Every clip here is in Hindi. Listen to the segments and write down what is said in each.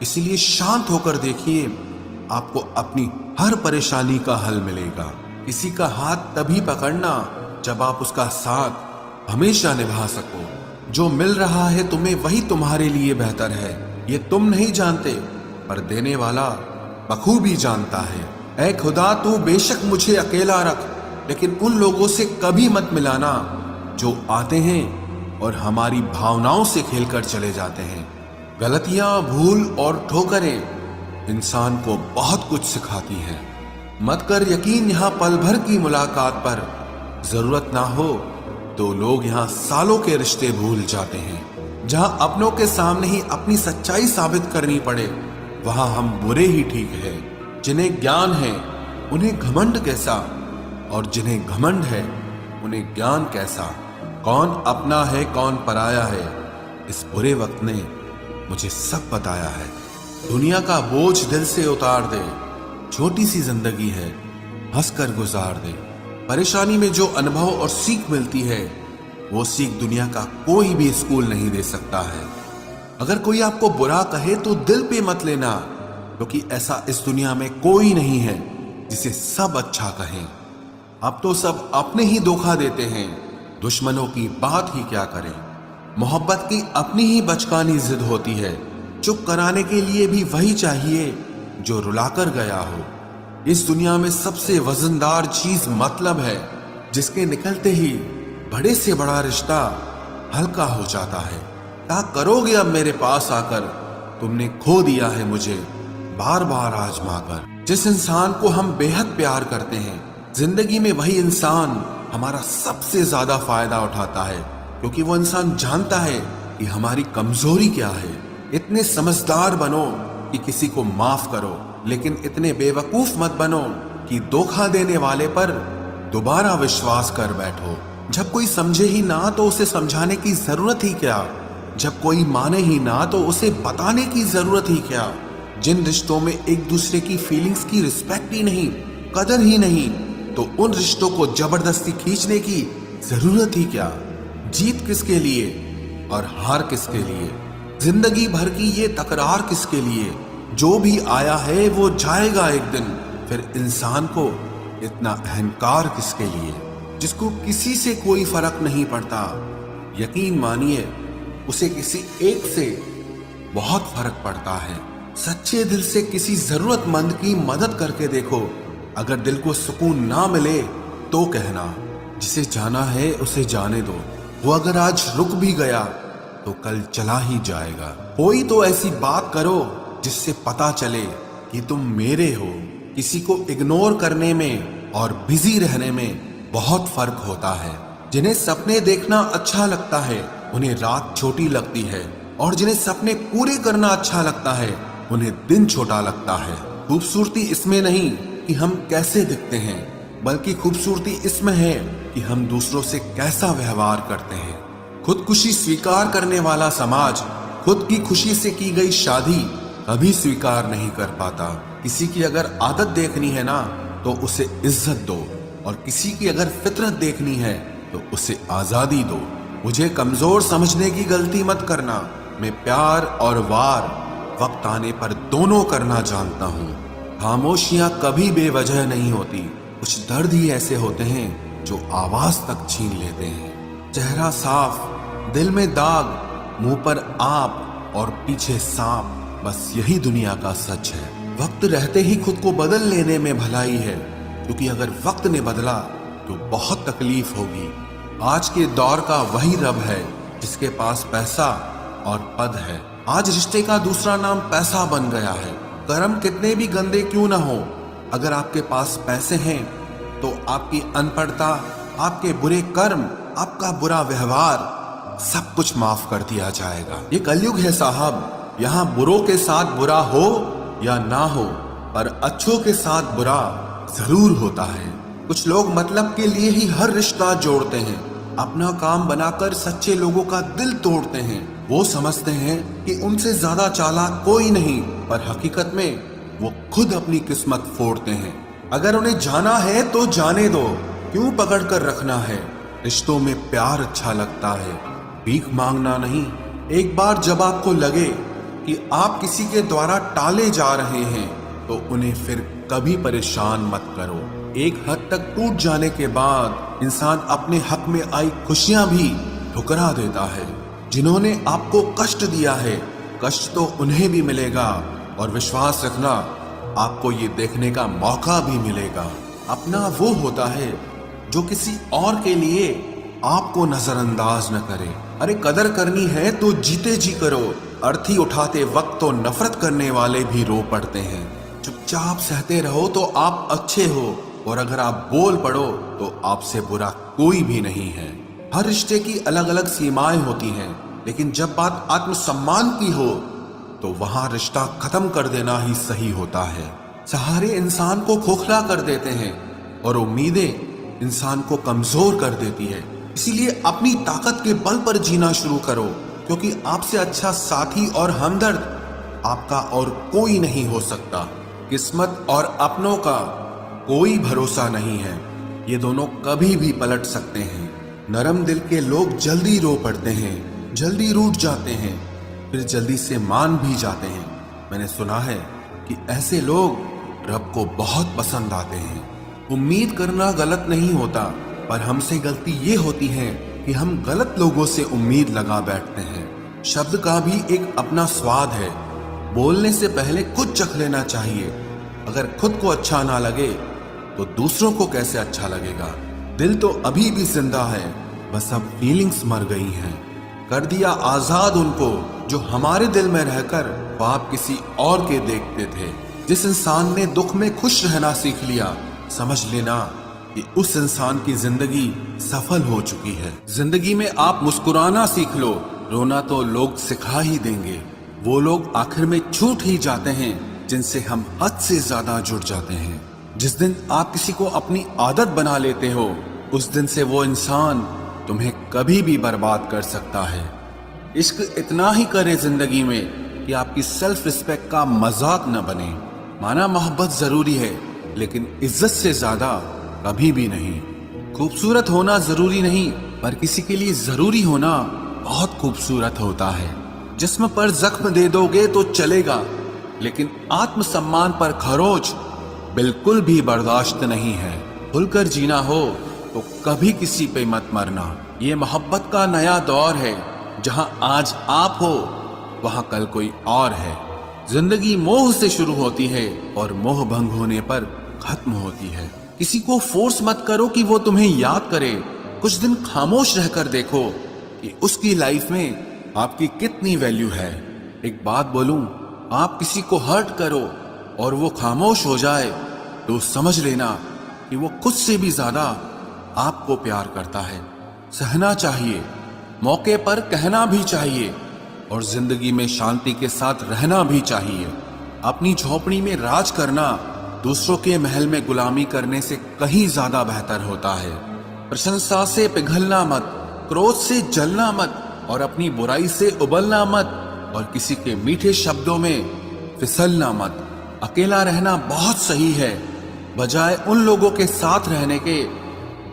इसीलिए शांत होकर देखिए, आपको अपनी हर परेशानी का हल मिलेगा। किसी का हाथ तभी पकड़ना जब आप उसका साथ हमेशा निभा सको। जो मिल रहा है तुम्हें वही तुम्हारे लिए बेहतर है, ये तुम नहीं जानते, पर देने वाला बखूबी जानता है। ऐ खुदा, तू बेशक मुझे अकेला रख, लेकिन उन लोगों से कभी मत मिलाना जो आते हैं और हमारी भावनाओं से खेलकर चले जाते हैं। गलतियां, भूल और ठोकरें इंसान को बहुत कुछ सिखाती हैं। मत कर यकीन यहाँ पल भर की मुलाकात पर, जरूरत ना हो तो लोग यहाँ सालों के रिश्ते भूल जाते हैं। जहां अपनों के सामने ही अपनी सच्चाई साबित करनी पड़े, वहां हम बुरे ही ठीक है। जिन्हें ज्ञान है उन्हें घमंड कैसा, और जिन्हें घमंड है उन्हें ज्ञान कैसा। कौन अपना है कौन पराया है, इस बुरे वक्त ने मुझे सब बताया है। दुनिया का बोझ दिल से उतार दे, छोटी सी जिंदगी है, हंसकर गुजार दे। परेशानी में जो अनुभव और सीख मिलती है, वो सीख दुनिया का कोई भी स्कूल नहीं दे सकता है। अगर कोई आपको बुरा कहे तो दिल पे मत लेना, क्योंकि ऐसा इस दुनिया में कोई नहीं है जिसे सब अच्छा कहें। अब तो सब अपने ही धोखा देते हैं, दुश्मनों की बात ही क्या करें। मोहब्बत की अपनी ही बचकानी जिद होती है, चुप कराने के लिए भी वही चाहिए जो रुलाकर गया हो। इस दुनिया में सबसे वजनदार चीज मतलब है, जिसके निकलते ही बड़े से बड़ा रिश्ता हल्का हो जाता है। क्या करोगे अब मेरे पास आकर, तुमने खो दिया है मुझे बार बार आजमा कर। जिस इंसान को हम बेहद प्यार करते हैं, जिंदगी में वही इंसान हमारा सबसे ज्यादा फायदा उठाता है, क्योंकि वो इंसान जानता है कि हमारी कमजोरी क्या है। इतने समझदार बनो कि किसी को माफ करो, लेकिन इतने बेवकूफ मत बनो कि धोखा देने वाले पर दोबारा विश्वास कर बैठो। जब कोई समझे ही ना तो उसे समझाने की जरूरत ही क्या, जब कोई माने ही ना तो उसे बताने की जरूरत ही क्या। जिन रिश्तों में एक दूसरे की फीलिंग्स की रिस्पेक्ट ही नहीं, कदर ही नहीं, तो उन रिश्तों को जबरदस्ती खींचने की जरूरत ही क्या। जीत किसके लिए और हार किसके लिए, जिंदगी भर की ये तकरार किसके लिए। जो भी आया है वो जाएगा एक दिन, फिर इंसान को इतना अहंकार किसके लिए, जिसको किसी से कोई फर्क नहीं पड़ता। यकीन मानिए, उसे किसी एक से बहुत फर्क पड़ता है। सच्चे दिल से किसी जरूरतमंद की मदद करके देखो। अगर दिल को सुकून ना मिले तो कहना, जिसे जाना है उसे जाने दो। वो अगर आज रुक भी गया तो कल चला ही जाएगा। कोई तो ऐसी बात करो जिससे पता चले कि तुम मेरे हो। किसी को इग्नोर करने में और बिजी रहने में बहुत फर्क होता है। जिन्हें सपने देखना अच्छा लगता है उन्हें रात छोटी लगती है, और जिन्हें सपने पूरे करना अच्छा लगता है उन्हें दिन छोटा लगता है। खूबसूरती इसमें नहीं कि हम कैसे दिखते हैं, बल्कि खूबसूरती इसमें है कि हम दूसरों से कैसा व्यवहार करते हैं। खुदकुशी स्वीकार करने वाला समाज खुद की खुशी से की गई शादी कभी स्वीकार नहीं कर पाता। किसी की अगर आदत देखनी है ना तो उसे इज्जत दो, और किसी की अगर फितरत देखनी है तो उसे आजादी दो। मुझे कमजोर समझने की गलती मत करना। मैं प्यार और वार वक्त आने पर दोनों करना जानता हूँ। खामोशियां कभी बेवजह नहीं होती। कुछ दर्द ही ऐसे होते हैं जो आवाज तक छीन लेते हैं। चेहरा साफ, दिल में दाग, मुंह पर आप और पीछे सांप, बस यही दुनिया का सच है। वक्त रहते ही खुद को बदल लेने में भलाई है, क्योंकि अगर वक्त ने बदला तो बहुत तकलीफ होगी। आज के दौर का वही रब है जिसके पास पैसा और पद है। आज रिश्ते का दूसरा नाम पैसा बन गया है। कर्म कितने भी गंदे क्यों ना हो, अगर आपके पास पैसे हैं तो आपकी अनपढ़ता, आपके बुरे कर्म, आपका बुरा व्यवहार, सब कुछ माफ कर दिया जाएगा। ये कलयुग है साहब, यहाँ बुरों के साथ बुरा हो या ना हो, पर अच्छों के साथ बुरा जरूर होता है। कुछ लोग मतलब के लिए ही हर रिश्ता जोड़ते हैं, अपना काम बनाकर सच्चे लोगों का दिल तोड़ते हैं। वो समझते हैं कि उनसे ज्यादा चालाक कोई नहीं, पर हकीकत में वो खुद अपनी किस्मत फोड़ते हैं। अगर उन्हें जाना है तो जाने दो, क्यों पकड़ कर रखना है। रिश्तों में प्यार अच्छा लगता है, भीख मांगना नहीं। एक बार जब आपको लगे कि आप किसी के द्वारा टाले जा रहे हैं तो उन्हें फिर कभी परेशान मत करो। एक हद तक टूट जाने के बाद इंसान अपने हक में आई खुशियां भी ठुकरा देता है। जिन्होंने आपको कष्ट दिया है, कष्ट तो उन्हें भी मिलेगा, और विश्वास रखना, आपको ये देखने का मौका भी मिलेगा। अपना वो होता है जो किसी और के लिए आपको नजरअंदाज न करे। अरे कदर करनी है तो जीते जी करो। अर्थी उठाते वक्त तो नफरत करने वाले भी रो पड़ते हैं। चुपचाप सहते रहो तो आप अच्छे हो, और अगर आप बोल पड़ो तो आपसे बुरा कोई भी नहीं है। हर रिश्ते की अलग अलग सीमाएं होती हैं, लेकिन जब बात आत्मसम्मान की हो तो वहां रिश्ता खत्म कर देना ही सही होता है। सहारे इंसान को खोखला कर देते हैं और उम्मीदें इंसान को कमजोर कर देती है। इसीलिए अपनी ताकत के बल पर जीना शुरू करो, क्योंकि आपसे अच्छा साथी और हमदर्द आपका और कोई नहीं हो सकता। किस्मत और अपनों का कोई भरोसा नहीं है, ये दोनों कभी भी पलट सकते हैं। नरम दिल के लोग जल्दी रो पड़ते हैं, जल्दी रूठ जाते हैं, फिर जल्दी से मान भी जाते हैं। मैंने सुना है कि ऐसे लोग रब को बहुत पसंद आते हैं। उम्मीद करना गलत नहीं होता, पर हमसे गलती ये होती है कि हम गलत लोगों से उम्मीद लगा बैठते हैं। शब्द का भी एक अपना स्वाद है। बोलने से पहले खुद चख लेना चाहिए। अगर खुद को अच्छा ना लगे तो दूसरों को कैसे अच्छा लगेगा। दिल तो अभी भी जिंदा है, बस अब फीलिंग्स मर गई हैं। कर दिया आजाद उनको जो हमारे दिल में रहकर ख्वाब किसी और के देखते थे। जिस इंसान ने दुख में खुश रहना सीख लिया, समझ लेना कि उस इंसान की जिंदगी सफल हो चुकी है। जिंदगी में आप मुस्कुराना सीख लो, रोना तो लोग सिखा ही देंगे। वो लोग आखिर में छूट ही जाते हैं जिनसे हम हद से ज्यादा जुड़ जाते हैं। जिस दिन आप किसी को अपनी आदत बना लेते हो, उस दिन से वो इंसान तुम्हें कभी भी बर्बाद कर सकता है। इश्क इतना ही करे जिंदगी में कि आपकी सेल्फ रिस्पेक्ट का मजाक न बने। माना मोहब्बत जरूरी है, लेकिन इज्जत से ज्यादा कभी भी नहीं। खूबसूरत होना जरूरी नहीं, पर किसी के लिए जरूरी होना बहुत खूबसूरत होता है। जिस्म पर जख्म दे दोगे तो चलेगा, लेकिन आत्मसम्मान पर खरोच बिल्कुल भी बर्दाश्त नहीं है। खुलकर जीना हो तो कभी किसी पे मत मरना। ये मोहब्बत का नया दौर है, जहां आज आप हो वहां कल कोई और है। जिंदगी मोह से शुरू होती है और मोह भंग होने पर खत्म होती है। किसी को फोर्स मत करो कि वो तुम्हें याद करे। कुछ दिन खामोश रहकर देखो कि उसकी लाइफ में आपकी कितनी वैल्यू है। एक बात बोलूं, आप किसी को हर्ट करो और वो खामोश हो जाए तो समझ लेना कि वो खुद से भी ज्यादा आपको प्यार करता है। सहना चाहिए, मौके पर कहना भी चाहिए, और जिंदगी में शांति के साथ रहना भी चाहिए। अपनी झोपड़ी में राज करना दूसरों के महल में गुलामी करने से कहीं ज्यादा बेहतर होता है। प्रशंसा से पिघलना मत, क्रोध से जलना मत, और अपनी बुराई से उबलना मत, और किसी के मीठे शब्दों में फिसलना मत। अकेला रहना बहुत सही है, बजाय उन लोगों के साथ रहने के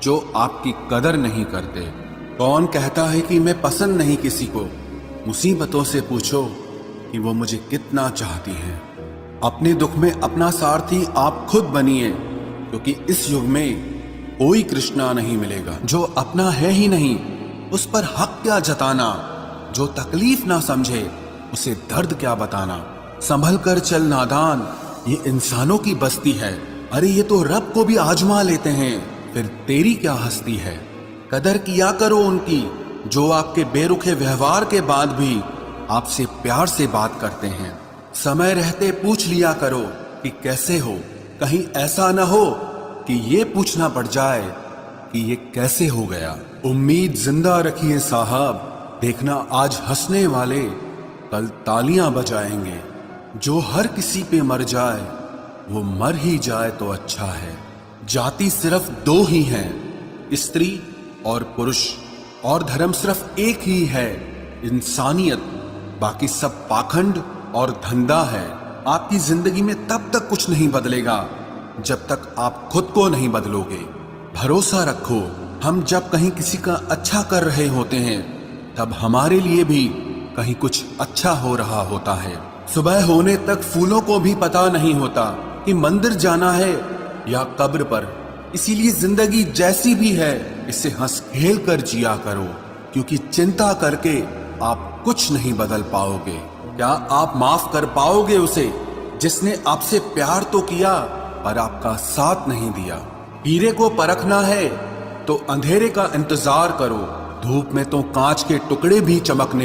जो आपकी कदर नहीं करते। कौन कहता है कि मैं पसंद नहीं किसी को? मुसीबतों से पूछो कि वो मुझे कितना चाहती हैं। अपने दुख में अपना सारथी आप खुद बनिए, क्योंकि इस युग में कोई कृष्णा नहीं मिलेगा। जो अपना है ही नहीं, उस पर हक क्या जताना। जो तकलीफ ना समझे, उसे दर्द क्या बताना। संभल कर चल नादान, ये इंसानों की बस्ती है। अरे ये तो रब को भी आजमा लेते हैं, फिर तेरी क्या हस्ती है। कदर किया करो उनकी जो आपके बेरुखे व्यवहार के बाद भी आपसे प्यार से बात करते हैं। समय रहते पूछ लिया करो कि कैसे हो, कहीं ऐसा न हो कि ये पूछना पड़ जाए कि ये कैसे हो गया। उम्मीद जिंदा रखिए साहब, देखना आज हंसने वाले कल तालियां बजाएंगे। जो हर किसी पे मर जाए वो मर ही जाए तो अच्छा है। जाति सिर्फ दो ही हैं, स्त्री और पुरुष, और धर्म सिर्फ एक ही है, इंसानियत। बाकी सब पाखंड और धंधा है। आपकी जिंदगी में तब तक कुछ नहीं बदलेगा जब तक आप खुद को नहीं बदलोगे। भरोसा रखो, हम जब कहीं किसी का अच्छा कर रहे होते हैं तब हमारे लिए भी कहीं कुछ अच्छा हो रहा होता है। सुबह होने तक फूलों को भी पता नहीं होता कि मंदिर जाना है या कब्र पर। इसीलिए जिंदगी जैसी भी है इसे हंस खेल कर जिया करो, क्योंकि चिंता करके आप कुछ नहीं बदल पाओगे। क्या आप माफ कर पाओगे उसे जिसने आपसे प्यार तो किया पर आपका साथ नहीं दिया? हीरे को परखना है तो अंधेरे का इंतजार करो, धूप में तो कांच के टुकड़े भी चमकने